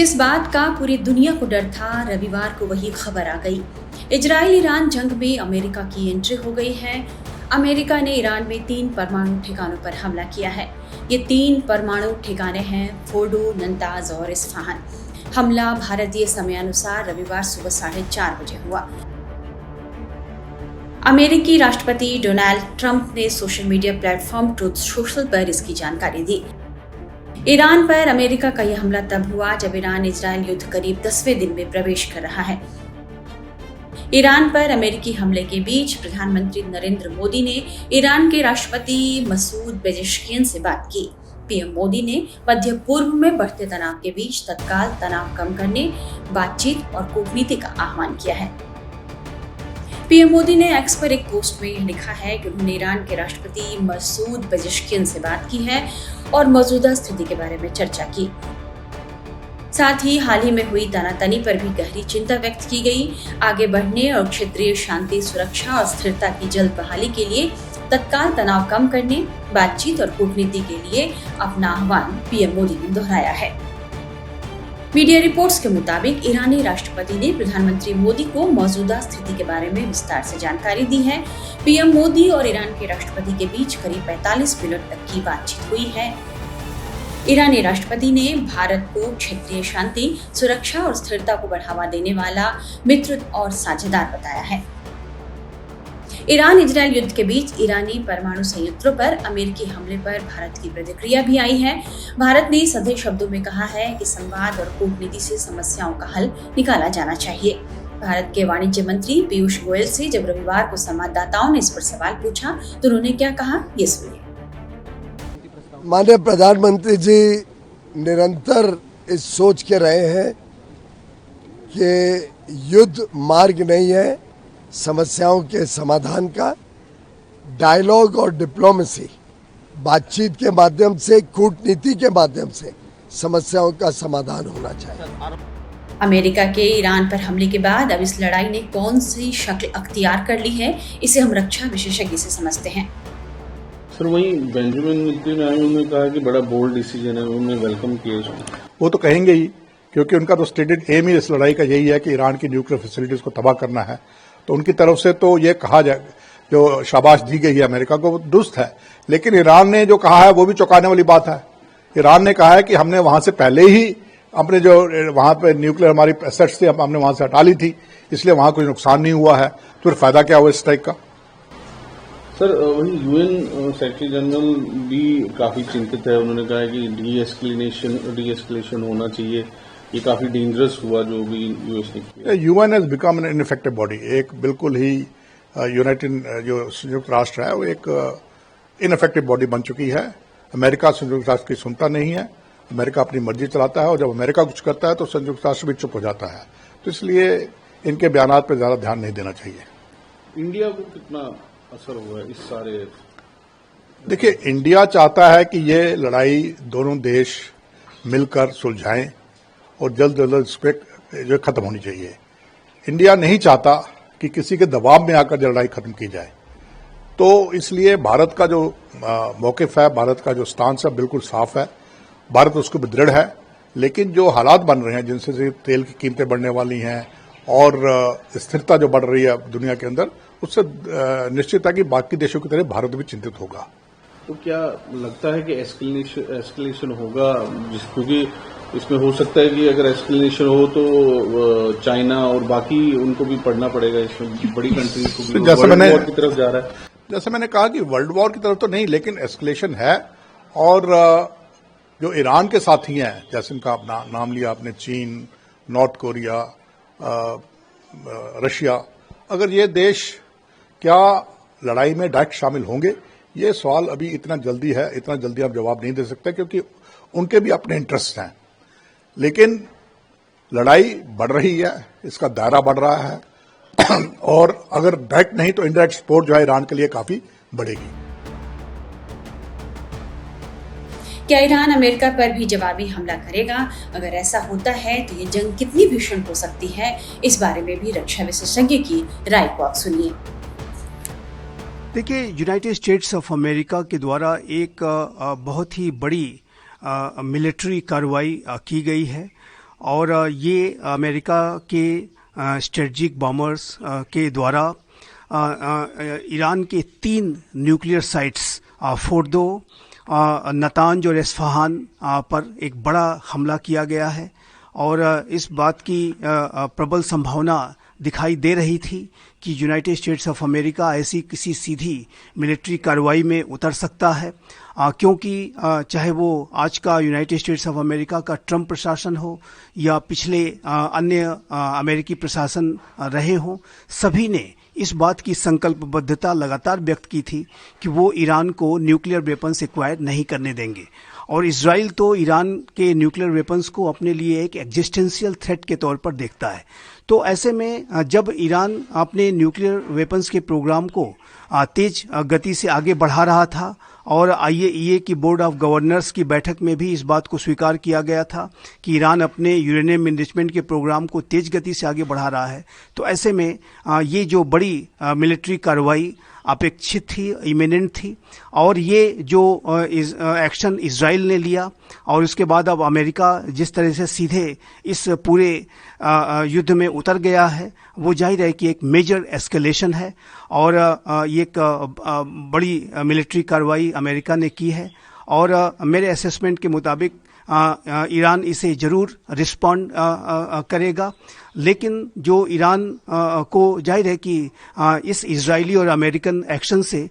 जिस बात का पूरी दुनिया को डर था, रविवार को वही खबर आ गई। इजराइल ईरान जंग में अमेरिका की एंट्री हो गई है। अमेरिका ने ईरान में 3 परमाणु ठिकानों पर हमला किया है। ये 3 परमाणु ठिकाने हैं फोर्डो, नंताज और इस्फहान। हमला भारतीय समयानुसार रविवार सुबह 4:30 बजे हुआ। अमेरिकी राष्ट्रपति डोनाल्ड ट्रंप ने social media platform truth social पर इसकी जानकारी दी। ईरान पर अमेरिका का यह हमला तब हुआ जब ईरान इजरायल युद्ध करीब 10वें दिन में प्रवेश कर रहा है। ईरान पर अमेरिकी हमले के बीच प्रधानमंत्री नरेंद्र मोदी ने ईरान के राष्ट्रपति मसूद पेजेश्कियन से बात की। पीएम मोदी ने मध्य पूर्व में बढ़ते तनाव के बीच तत्काल तनाव कम करने, बातचीत और कूटनीति का आह्वान किया है। पीएम मोदी ने एक्स पर एक पोस्ट में यह लिखा है कि उन्होंने ईरान के राष्ट्रपति मसूद पेजेश्कियन से बात की है और मौजूदा स्थिति के बारे में चर्चा की। साथ ही हाल ही में हुई तनातनी पर भी गहरी चिंता व्यक्त की गई। आगे बढ़ने और क्षेत्रीय शांति, सुरक्षा और स्थिरता की जल्द बहाली के लिए तत्काल तनाव कम करने, बातचीत और कूटनीति के लिए अपना आह्वान पीएम मोदी ने दोहराया है। मीडिया रिपोर्ट्स के मुताबिक ईरानी राष्ट्रपति ने प्रधानमंत्री मोदी को मौजूदा स्थिति के बारे में विस्तार से जानकारी दी है। पीएम मोदी और ईरान के राष्ट्रपति के बीच करीब 45 मिनट तक की बातचीत हुई है। ईरानी राष्ट्रपति ने भारत को क्षेत्रीय शांति, सुरक्षा और स्थिरता को बढ़ावा देने वाला मित्र और साझेदार बताया है। ईरान इजरायल युद्ध के बीच ईरानी परमाणु संयंत्रों पर अमेरिकी हमले पर भारत की प्रतिक्रिया भी आई है। भारत ने सधे शब्दों में कहा है कि संवाद और कूटनीति से समस्याओं का हल निकाला जाना चाहिए। भारत के वाणिज्य मंत्री पीयूष गोयल से जब रविवार को संवाददाताओं ने इस पर सवाल पूछा तो उन्होंने क्या कहा, ये सुनिए। माननीय प्रधानमंत्री जी निरंतर इस सोच के रहे हैं कि युद्ध मार्ग नहीं है समस्याओं के समाधान का। डायलॉग और डिप्लोमेसी, बातचीत के माध्यम से, कूटनीति के माध्यम से समस्याओं का समाधान होना चाहिए। अमेरिका के ईरान पर हमले के बाद अब इस लड़ाई ने कौन सी शक्ल अख्तियार कर ली है, इसे हम रक्षा विशेषज्ञ से समझते हैं। सर, वही बेंजामिन नेतन्याहू ने कहा कि बड़ा बोल्ड डिसीजन है, उन्होंने वेलकम किया इसको। वो तो कहेंगे ही, क्योंकि उनका तो स्टेटेड एम ही इस लड़ाई का यही है कि ईरान की न्यूक्लियर फैसिलिटीज को तबाह करना है। तो उनकी तरफ से तो ये कहा जाए, जो शाबाश दी गई है अमेरिका को, वो दुरुस्त है। लेकिन ईरान ने जो कहा है वो भी चौंकाने वाली बात है। ईरान ने कहा है कि हमने वहां से पहले ही अपने जो वहां पे न्यूक्लियर हमारी एसेट्स थी हमने वहां से हटा ली थी, इसलिए वहां कोई नुकसान नहीं हुआ है। तो फिर फायदा क्या हुआ इस स्ट्राइक का? सर, वही यूएन सेक्रेटरी जनरल भी काफी चिंतित है। उन्होंने कहा है कि डी एस्केलेशन होना चाहिए। ये काफी डेंजरस हुआ जो भी यूएस ने किया। UN has become an ineffective body. एक बिल्कुल ही यूनाइटेड जो संयुक्त राष्ट्र है वो एक इनइफेक्टिव बॉडी बन चुकी है। अमेरिका संयुक्त राष्ट्र की सुनता नहीं है। अमेरिका अपनी मर्जी चलाता है और जब अमेरिका कुछ करता है तो संयुक्त राष्ट्र भी चुप हो जाता है। तो इसलिए इनके बयानात पर ज्यादा ध्यान नहीं देना चाहिए। इंडिया को कितना असर हुआ है इस सारे? देखिए, इंडिया चाहता है कि ये लड़ाई दोनों देश मिलकर सुलझाएं और जल्द से जल्द जो खत्म होनी चाहिए। इंडिया नहीं चाहता कि किसी के दबाव में आकर लड़ाई खत्म की जाए। तो इसलिए भारत का जो मौकिफ है, भारत का जो स्टांस है, बिल्कुल साफ है। भारत उसको भी दृढ़ है। लेकिन जो हालात बन रहे हैं, जिनसे तेल की कीमतें बढ़ने वाली हैं और स्थिरता जो बढ़ रही है दुनिया के अंदर, उससे निश्चित है कि बाकी देशों की तरह भारत भी चिंतित होगा। तो क्या लगता है कि एस्केलेशन होगा? क्योंकि इसमें हो सकता है कि अगर एस्केलेशन हो तो चाइना और बाकी उनको भी पढ़ना पड़ेगा। इसमें बड़ी कंट्रीज को भी वर्ल्ड वॉर की तरफ जा रहा है। जैसे मैंने कहा कि वर्ल्ड वॉर की तरफ तो नहीं, लेकिन एस्केलेशन है। और जो ईरान के साथी हैं, जैसे इनका अपना नाम लिया आपने, चीन, नॉर्थ कोरिया, रशिया, अगर ये देश क्या लड़ाई में डायरेक्ट शामिल होंगे, ये सवाल अभी इतना जल्दी है, इतना जल्दी आप जवाब नहीं दे सकते, क्योंकि उनके भी अपने इंटरेस्ट हैं। लेकिन लड़ाई बढ़ रही है, इसका दायरा बढ़ रहा है और अगर डायरेक्ट नहीं तो इनडायरेक्ट सपोर्ट जो है ईरान के लिए काफी बढ़ेगी। क्या ईरान अमेरिका पर भी जवाबी हमला करेगा? अगर ऐसा होता है तो ये जंग कितनी भीषण हो सकती है, इस बारे में भी रक्षा विशेषज्ञ की राय को आप सुनिए। देखिए, यूनाइटेड स्टेट्स ऑफ अमेरिका के द्वारा एक बहुत ही बड़ी मिलिट्री कार्रवाई की गई है और ये अमेरिका के स्ट्रेटजिक बॉम्बर्स के द्वारा ईरान के 3 न्यूक्लियर साइट्स फोर्दो, नतांज और इस्फहान पर एक बड़ा हमला किया गया है। और इस बात की प्रबल संभावना दिखाई दे रही थी कि यूनाइटेड स्टेट्स ऑफ अमेरिका ऐसी किसी सीधी मिलिट्री कार्रवाई में उतर सकता है, क्योंकि चाहे वो आज का यूनाइटेड स्टेट्स ऑफ अमेरिका का ट्रंप प्रशासन हो या पिछले अन्य अमेरिकी प्रशासन रहे हों, सभी ने इस बात की संकल्पबद्धता लगातार व्यक्त की थी कि वो ईरान को न्यूक्लियर वेपन्स एक्वायर नहीं करने देंगे। और इजराइल तो ईरान के न्यूक्लियर वेपन्स को अपने लिए एक एग्जिस्टेंशियल थ्रेट के तौर पर देखता है। तो ऐसे में जब ईरान अपने न्यूक्लियर वेपन्स के प्रोग्राम को तेज गति से आगे बढ़ा रहा था और IAEA की बोर्ड ऑफ गवर्नर्स की बैठक में भी इस बात को स्वीकार किया गया था कि ईरान अपने यूरेनियम एनरिचमेंट के प्रोग्राम को तेज गति से आगे बढ़ा रहा है, तो ऐसे में ये जो बड़ी मिलिट्री कार्रवाई अपेक्षित थी, इमिनेंट थी। और ये जो एक्शन इजराइल ने लिया और उसके बाद अब अमेरिका जिस तरह से सीधे इस पूरे युद्ध में उतर गया है, वो जाहिर है कि एक मेजर एस्केलेशन है और ये एक बड़ी मिलिट्री कार्रवाई अमेरिका ने की है। और मेरे असेसमेंट के मुताबिक ईरान इसे जरूर रिस्पॉन्ड करेगा, लेकिन जो ईरान को जाहिर है कि इस इजरायली और अमेरिकन एक्शन से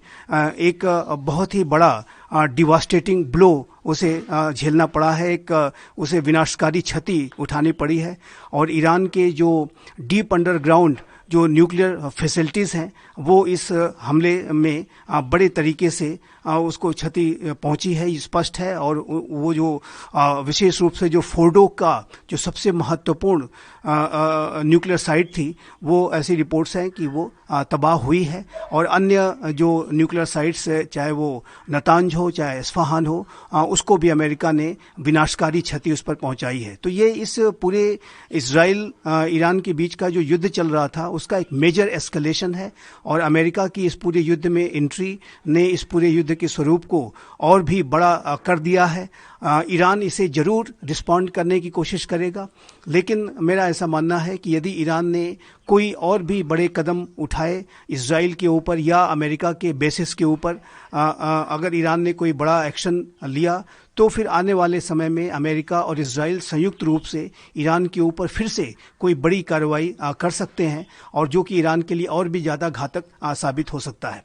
एक बहुत ही बड़ा डिवास्टेटिंग ब्लो उसे झेलना पड़ा है, एक उसे विनाशकारी क्षति उठानी पड़ी है। और ईरान के जो डीप अंडरग्राउंड जो न्यूक्लियर फैसिलिटीज़ हैं वो इस हमले में बड़े तरीके से उसको क्षति पहुंची है, स्पष्ट है। और वो जो विशेष रूप से जो फोर्डो का जो सबसे महत्वपूर्ण न्यूक्लियर साइट थी, वो ऐसी रिपोर्ट्स हैं कि वो तबाह हुई है। और अन्य जो न्यूक्लियर साइट्स चाहे वो नतांज हो चाहे इस्फहान हो, उसको भी अमेरिका ने विनाशकारी क्षति उस पर पहुंचाई है। तो ये इस पूरे इजराइल ईरान के बीच का जो युद्ध चल रहा था उसका एक मेजर एस्केलेशन है और अमेरिका की इस पूरे युद्ध में एंट्री ने इस पूरे युद्ध के स्वरूप को और भी बड़ा कर दिया है। ईरान इसे जरूर रिस्पॉन्ड करने की कोशिश करेगा, लेकिन मेरा ऐसा मानना है कि यदि ईरान ने कोई और भी बड़े कदम उठाए इजराइल के ऊपर या अमेरिका के बेसिस के ऊपर, अगर ईरान ने कोई बड़ा एक्शन लिया, तो फिर आने वाले समय में अमेरिका और इजराइल संयुक्त रूप से ईरान के ऊपर फिर से कोई बड़ी कार्रवाई कर सकते हैं, और जो कि ईरान के लिए और भी ज़्यादा घातक साबित हो सकता है।